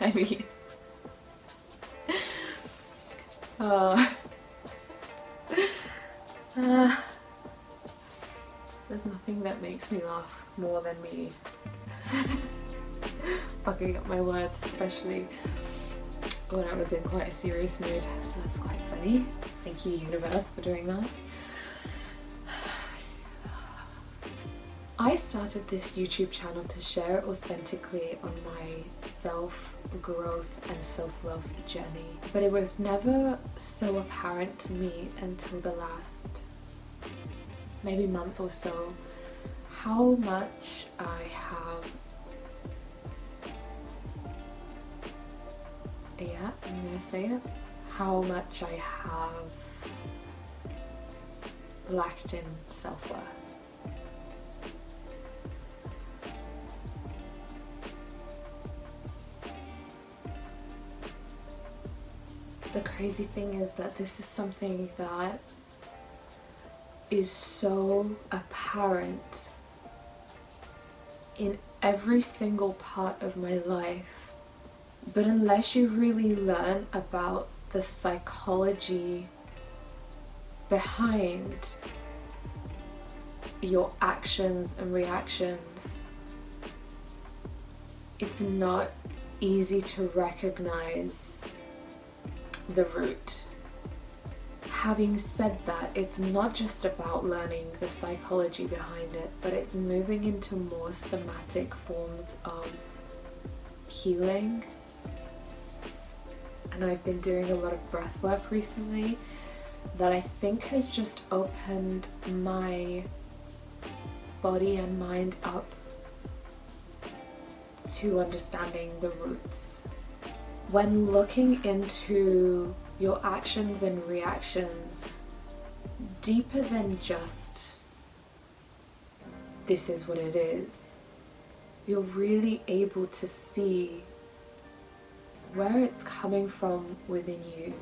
I mean, uh, there's nothing that makes me laugh more than me fucking up my words, especially when I was in quite a serious mood, so that's quite funny. Thank you, universe, for doing that. I started this YouTube channel to share authentically on my self-growth and self-love journey, but it was never so apparent to me until the last maybe month or so how much I have, yeah, I'm gonna say it, how much I have lacked in self-worth. The crazy thing is that this is something that is so apparent in every single part of my life, but unless you really learn about the psychology behind your actions and reactions, it's not easy to recognize the root. Having said that, it's not just about learning the psychology behind it, but it's moving into more somatic forms of healing. And I've been doing a lot of breath work recently that I think has just opened my body and mind up to understanding the roots. When looking into your actions and reactions deeper than just this is what it is, you're really able to see where it's coming from within you.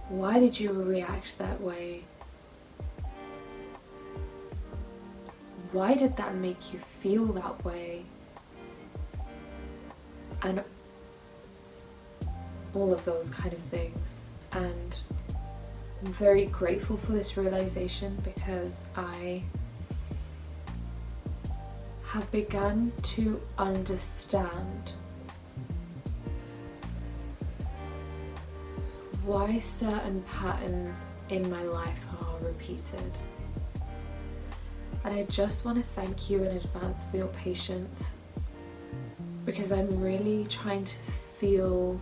Why did you react that way? Why did that make you feel that way? And all of those kind of things. And I'm very grateful for this realization because I have begun to understand why certain patterns in my life are repeated. And I just want to thank you in advance for your patience, because I'm really trying to feel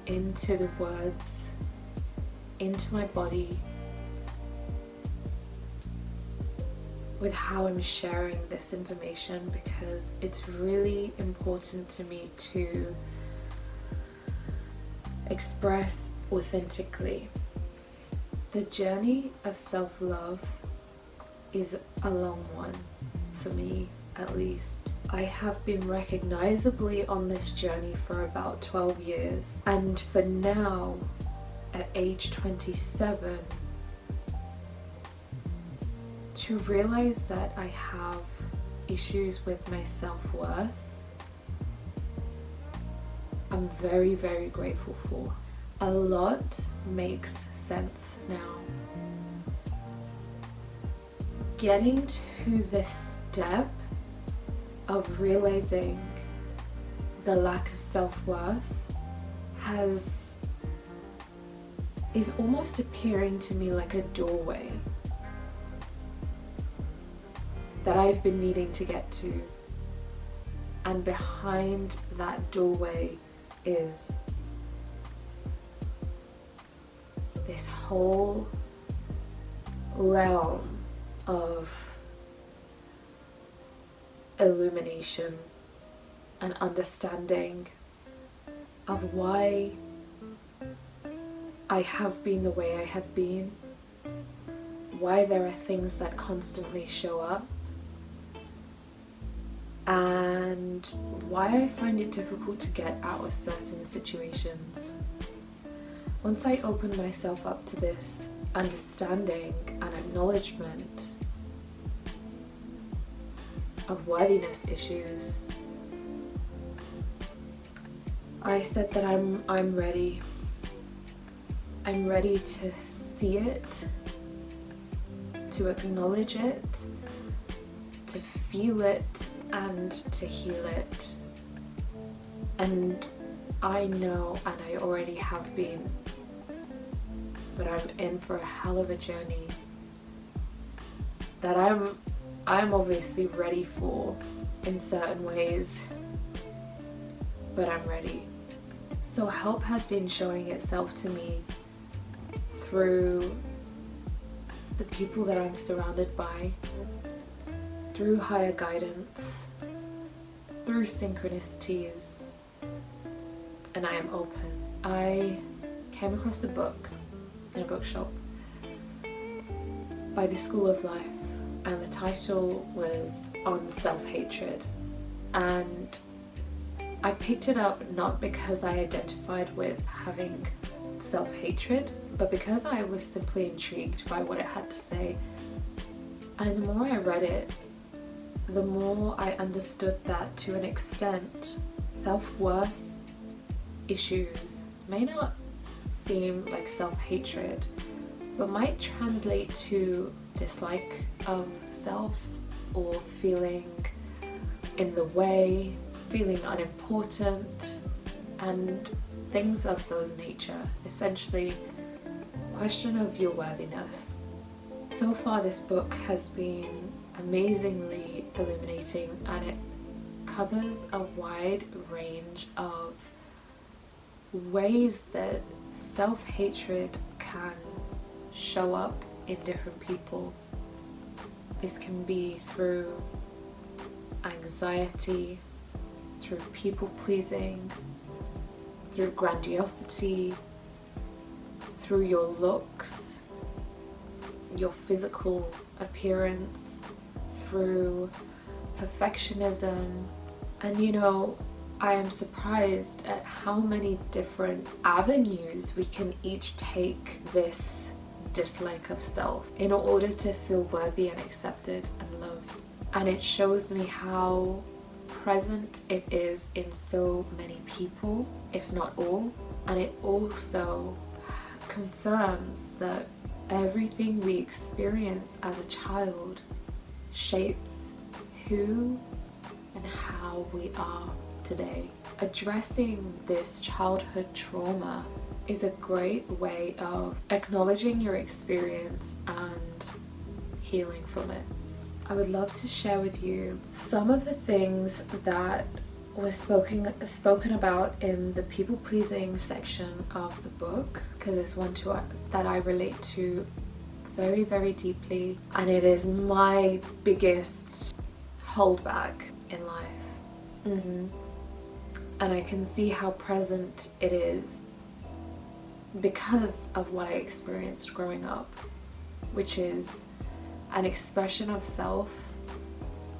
into the words, into my body, with how I'm sharing this information, because it's really important to me to express authentically. The journey of self-love is a long one, for me at least. I have been recognizably on this journey for about 12 years, and for now, at age 27, to realize that I have issues with my self-worth, I'm very, very grateful for. A lot makes sense now. Getting to this step of realizing the lack of self-worth is almost appearing to me like a doorway that I've been needing to get to, and behind that doorway is this whole realm of illumination and understanding of why I have been the way I have been, why there are things that constantly show up, and why I find it difficult to get out of certain situations. Once I open myself up to this understanding and acknowledgement of worthiness issues, I said that I'm ready. I'm ready to see it, to acknowledge it, to feel it, and to heal it. And I know, and I already have been, but I'm in for a hell of a journey that I'm obviously ready for in certain ways, but I'm ready. So help has been showing itself to me through the people that I'm surrounded by, through higher guidance, through synchronicities, and I am open. I came across a book in a bookshop by the School of Life, and the title was On Self-Hatred, and I picked it up not because I identified with having self-hatred, but because I was simply intrigued by what it had to say. And the more I read it, the more I understood that to an extent, self-worth issues may not seem like self-hatred, but might translate to dislike of self, or feeling in the way, feeling unimportant, and things of those nature. Essentially, question of your worthiness. So far this book has been amazingly illuminating, and it covers a wide range of ways that self-hatred can show up in different people. This can be through anxiety, through people pleasing, through grandiosity, through your looks, your physical appearance, through perfectionism. And you know, I am surprised at how many different avenues we can each take this dislike of self in order to feel worthy and accepted and loved. And it shows me how present it is in so many people, if not all. And it also confirms that everything we experience as a child shapes who and how we are today. Addressing this childhood trauma is a great way of acknowledging your experience and healing from it. I would love to share with you some of the things that were spoken about in the people-pleasing section of the book, because it's one that I relate to very, very deeply, and it is my biggest holdback in life. And I can see how present it is because of what I experienced growing up, which is an expression of self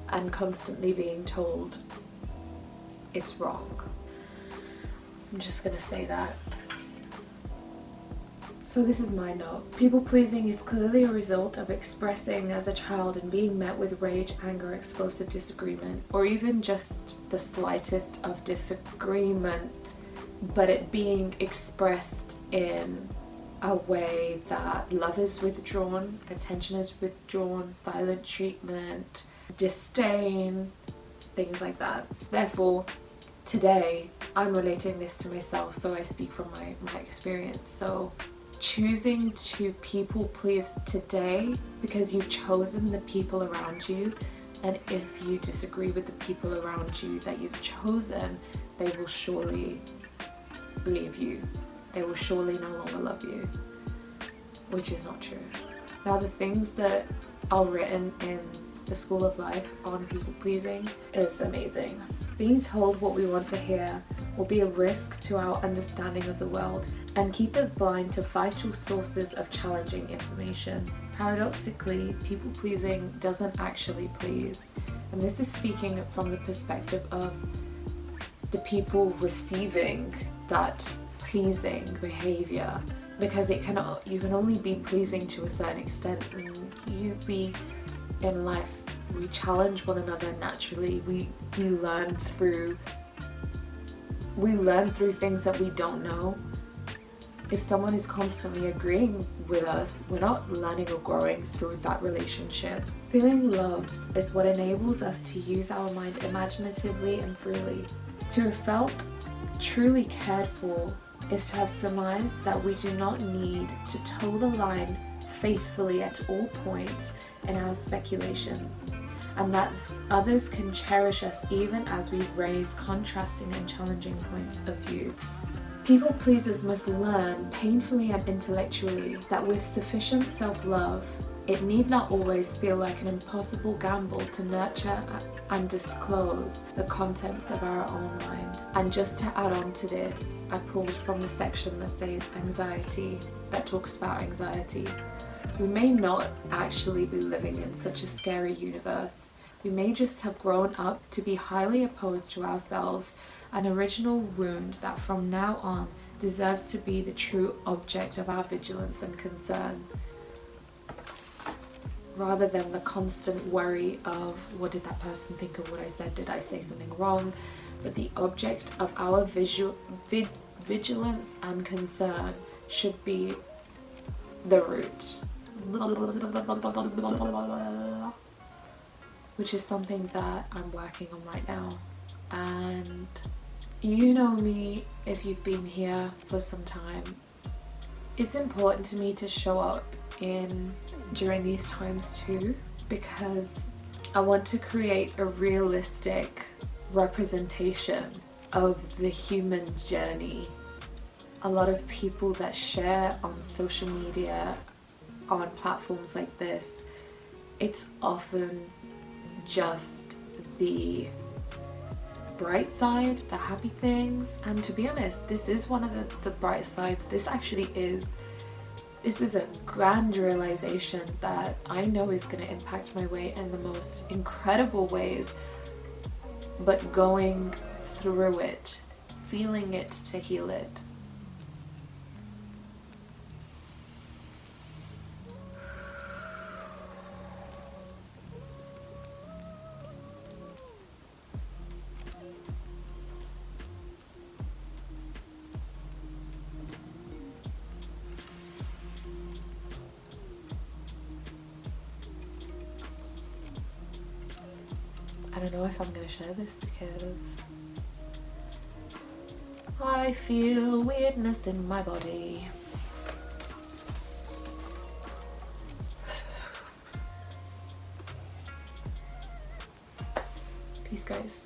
and constantly being told it's wrong. I'm just gonna say that. So this is my note. People pleasing is clearly a result of expressing as a child and being met with rage, anger, explosive disagreement, or even just the slightest of disagreement, but it being expressed in a way that love is withdrawn, attention is withdrawn, silent treatment, disdain, things like that. Therefore, today I'm relating this to myself, so I speak from my experience. So choosing to people please today because you've chosen the people around you, and if you disagree with the people around you that you've chosen, they will surely leave you. They will surely no longer love you, which is not true. Now, the things that are written in the School of Life on people pleasing is amazing. Being told what we want to hear will be a risk to our understanding of the world and keep us blind to vital sources of challenging information. Paradoxically, people pleasing doesn't actually please, and this is speaking from the perspective of the people receiving that pleasing behavior, because you can only be pleasing to a certain extent. In life, we challenge one another naturally. We learn through We learn through things that we don't know. If someone is constantly agreeing with us, we're not learning or growing through that relationship. Feeling loved is what enables us to use our mind imaginatively and freely. To have felt truly cared for is to have surmised that we do not need to toe the line faithfully at all points in our speculations, and that others can cherish us even as we raise contrasting and challenging points of view. People pleasers must learn painfully and intellectually that with sufficient self-love, it need not always feel like an impossible gamble to nurture and disclose the contents of our own mind. And just to add on to this, I pulled from the section that says anxiety, that talks about anxiety. We may not actually be living in such a scary universe. We may just have grown up to be highly opposed to ourselves, an original wound that from now on deserves to be the true object of our vigilance and concern, rather than the constant worry of what did that person think of what I said, did I say something wrong, but the object of our vigilance and concern should be the root. Which is something that I'm working on right now. And you know me, if you've been here for some time, it's important to me to show up during these times too, because I want to create a realistic representation of the human journey. A lot of people that share on social media, on platforms like this, it's often just the bright side, the happy things, and to be honest, this is one of the bright sides. This is a grand realization that I know is going to impact my way in the most incredible ways, but going through it, feeling it to heal it. I don't know if I'm going to share this because I feel weirdness in my body. Peace, guys.